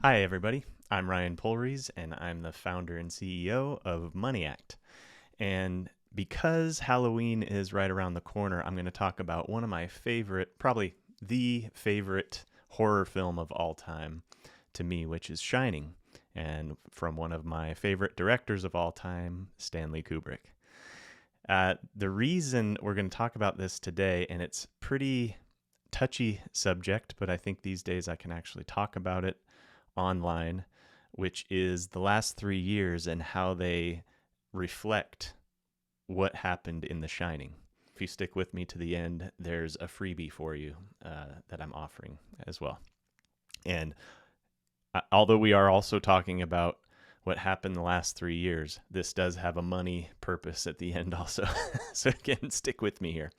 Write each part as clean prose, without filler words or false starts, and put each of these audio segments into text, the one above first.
Hi, everybody. I'm Ryan Polries, and I'm the founder and CEO of Money Act. And because Halloween is right around the corner, I'm going to talk about one of my favorite, probably the favorite horror film of all time to me, which is Shining, and from one of my favorite directors of all time, Stanley Kubrick. The reason we're going to talk about this today, and it's pretty touchy subject, but I think these days I can actually talk about it online, which is the last 3 years and how they reflect what happened in The Shining. If you stick with me to the end, there's a freebie for you that I'm offering as well. And although we are also talking about what happened the last 3 years, this does have a money purpose at the end also. So again, stick with me here.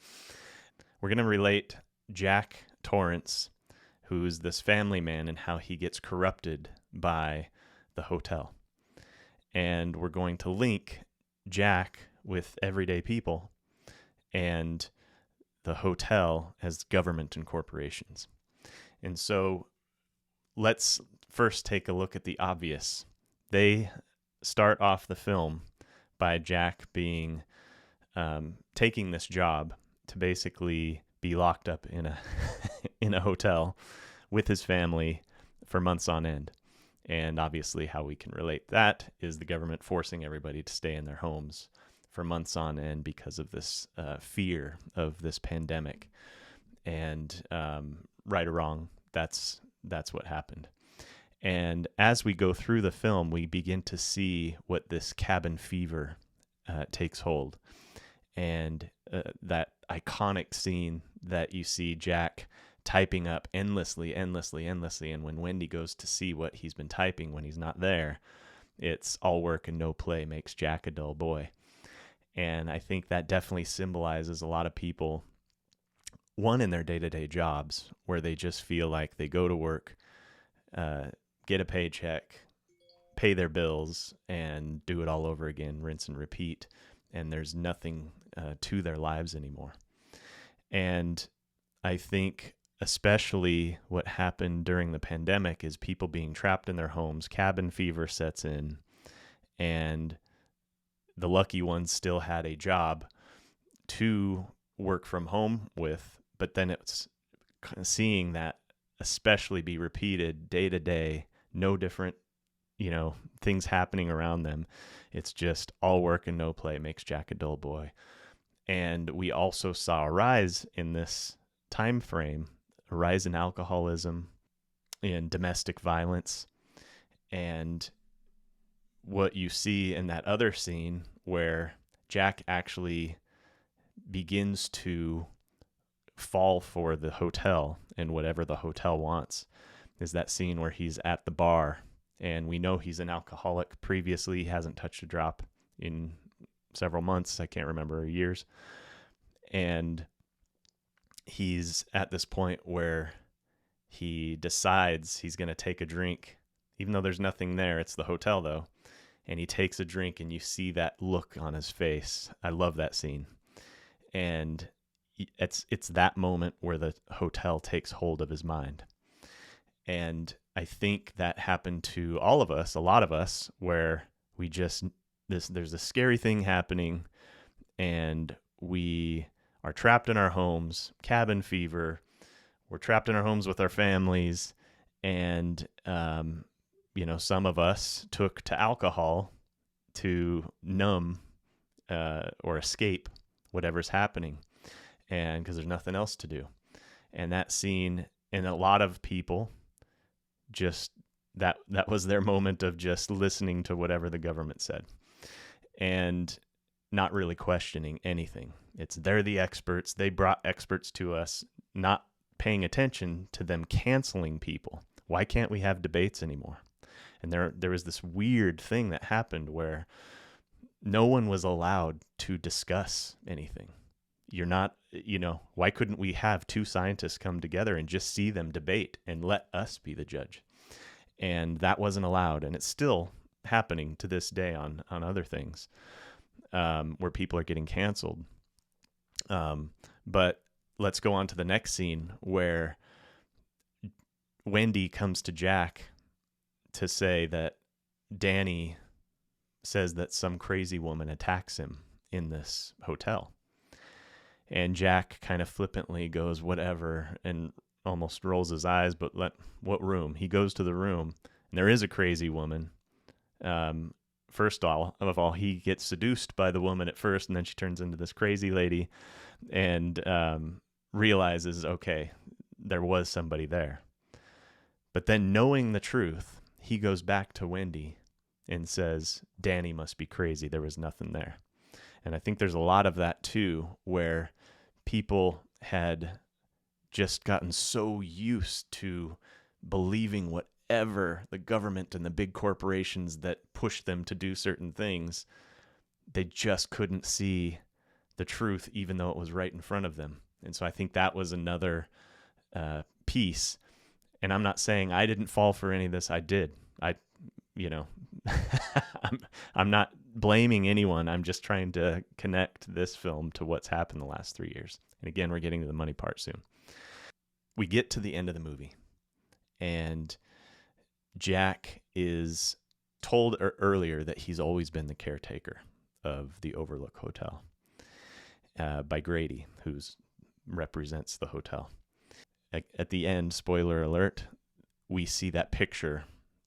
We're going to relate Jack Torrance, who's this family man, and how he gets corrupted by the hotel. And we're going to link Jack with everyday people and the hotel as government and corporations. And so let's first take a look at the obvious. They start off the film by Jack being taking this job to basically be locked up in a in a hotel with his family for months on end. And obviously how we can relate that is the government forcing everybody to stay in their homes for months on end because of this fear of this pandemic. And right or wrong, that's what happened. And as we go through the film, we begin to see what this cabin fever takes hold. And that iconic scene that you see Jack typing up endlessly. And when Wendy goes to see what he's been typing when he's not there, it's all work and no play makes Jack a dull boy. And I think that definitely symbolizes a lot of people, one, in their day-to-day jobs, where they just feel like they go to work, get a paycheck, pay their bills, and do it all over again, rinse and repeat. And there's nothing to their lives anymore. And I think especially what happened during the pandemic is people being trapped in their homes, cabin fever sets in, and the lucky ones still had a job to work from home with, but then it's seeing that especially be repeated day to day, no different, things happening around them. It's just all work and no play makes Jack a dull boy. And we also saw a rise in this time frame, a rise in alcoholism and domestic violence. And what you see in that other scene where Jack actually begins to fall for the hotel and whatever the hotel wants is that scene where he's at the bar, and we know he's an alcoholic. Previously, he hasn't touched a drop in several months. I can't remember, years. And he's at this point where he decides he's going to take a drink, even though there's nothing there. It's the hotel, though. And he takes a drink, and you see that look on his face. I love that scene. And it's that moment where the hotel takes hold of his mind. And I think that happened to all of us, a lot of us, where we just, there's a scary thing happening, and we are trapped in our homes, cabin fever. We're trapped in our homes with our families. And, some of us took to alcohol to numb or escape whatever's happening, and because there's nothing else to do. And that scene, and a lot of people just, that was their moment of just listening to whatever the government said and not really questioning anything. They're the experts. They brought experts to us, not paying attention to them canceling people. Why can't we have debates anymore? And there was this weird thing that happened where no one was allowed to discuss anything. You're not, why couldn't we have two scientists come together and just see them debate and let us be the judge? And that wasn't allowed. And it's still happening to this day on other things where people are getting canceled. But let's go on to the next scene where Wendy comes to Jack to say that Danny says that some crazy woman attacks him in this hotel. And Jack kind of flippantly goes, whatever, and almost rolls his eyes, but what room? He goes to the room, and there is a crazy woman. First of all, he gets seduced by the woman at first, and then she turns into this crazy lady, and realizes, okay, there was somebody there. But then, knowing the truth, he goes back to Wendy and says, Danny must be crazy. There was nothing there. And I think there's a lot of that too, where people had just gotten so used to believing whatever the government and the big corporations that pushed them to do certain things, they just couldn't see the truth, even though it was right in front of them. And so I think that was another piece. And I'm not saying I didn't fall for any of this. I did. I'm not blaming anyone. I'm just trying to connect this film to what's happened the last 3 years. And again, we're getting to the money part soon. We get to the end of the movie, and Jack is told earlier that he's always been the caretaker of the Overlook Hotel by Grady, who represents the hotel. At the end, spoiler alert, we see that picture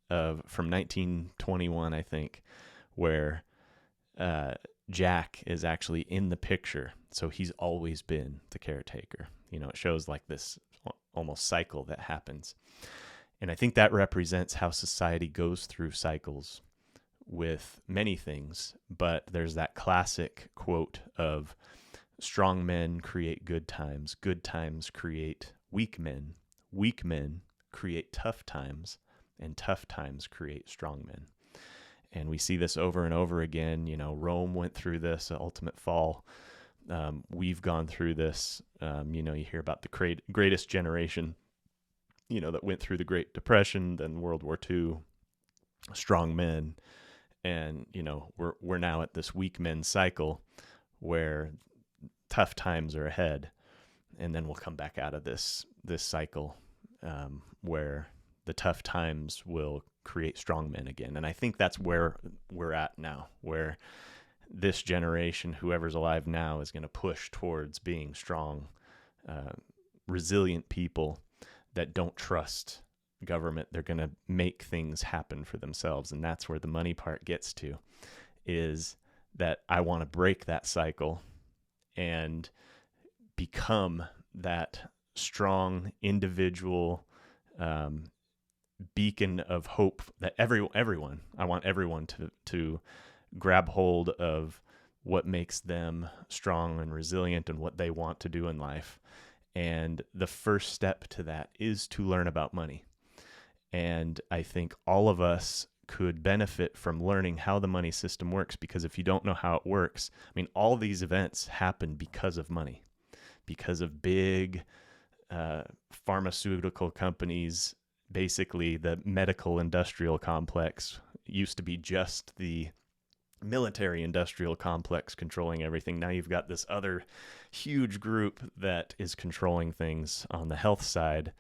from 1921, I think, where Jack is actually in the picture. So he's always been the caretaker. It shows like this almost cycle that happens. And I think that represents how society goes through cycles with many things. But there's that classic quote of strong men create good times create weak men create tough times, and tough times create strong men. And we see this over and over again. Rome went through this, the ultimate fall. We've gone through this. You hear about the greatest generation, that went through the Great Depression, then World War II, strong men. And, we're now at this weak men cycle where tough times are ahead. And then we'll come back out of this cycle where the tough times will create strong men again. And I think that's where we're at now, where this generation, whoever's alive now, is going to push towards being strong, resilient people that don't trust government. They're going to make things happen for themselves. And that's where the money part gets to, is that I want to break that cycle and become that strong individual beacon of hope that everyone, I want everyone to grab hold of what makes them strong and resilient and what they want to do in life. And the first step to that is to learn about money. And I think all of us could benefit from learning how the money system works, because if you don't know how it works, all these events happen because of money, because of big pharmaceutical companies. Basically, the medical industrial complex used to be just the military industrial complex controlling everything. Now you've got this other huge group that is controlling things on the health side.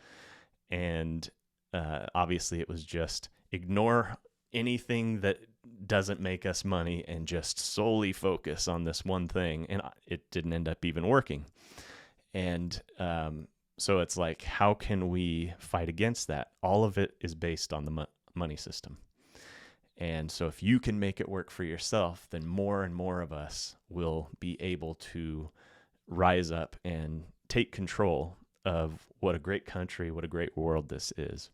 And obviously it was just ignore anything that doesn't make us money and just solely focus on this one thing. And it didn't end up even working. And so it's like, how can we fight against that? All of it is based on the money system. And so if you can make it work for yourself, then more and more of us will be able to rise up and take control of what a great country, what a great world this is.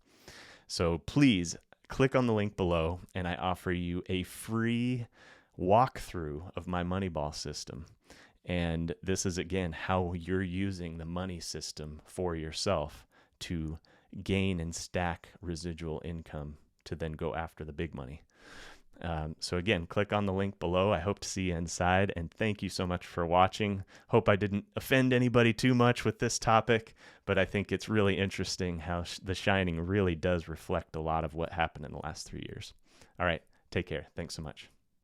So please click on the link below, and I offer you a free walkthrough of my Moneyball system. And this is, again, how you're using the money system for yourself to gain and stack residual income to then go after the big money. So again, click on the link below. I hope to see you inside, and thank you so much for watching. Hope I didn't offend anybody too much with this topic, but I think it's really interesting how The Shining really does reflect a lot of what happened in the last 3 years. All right, take care. Thanks so much.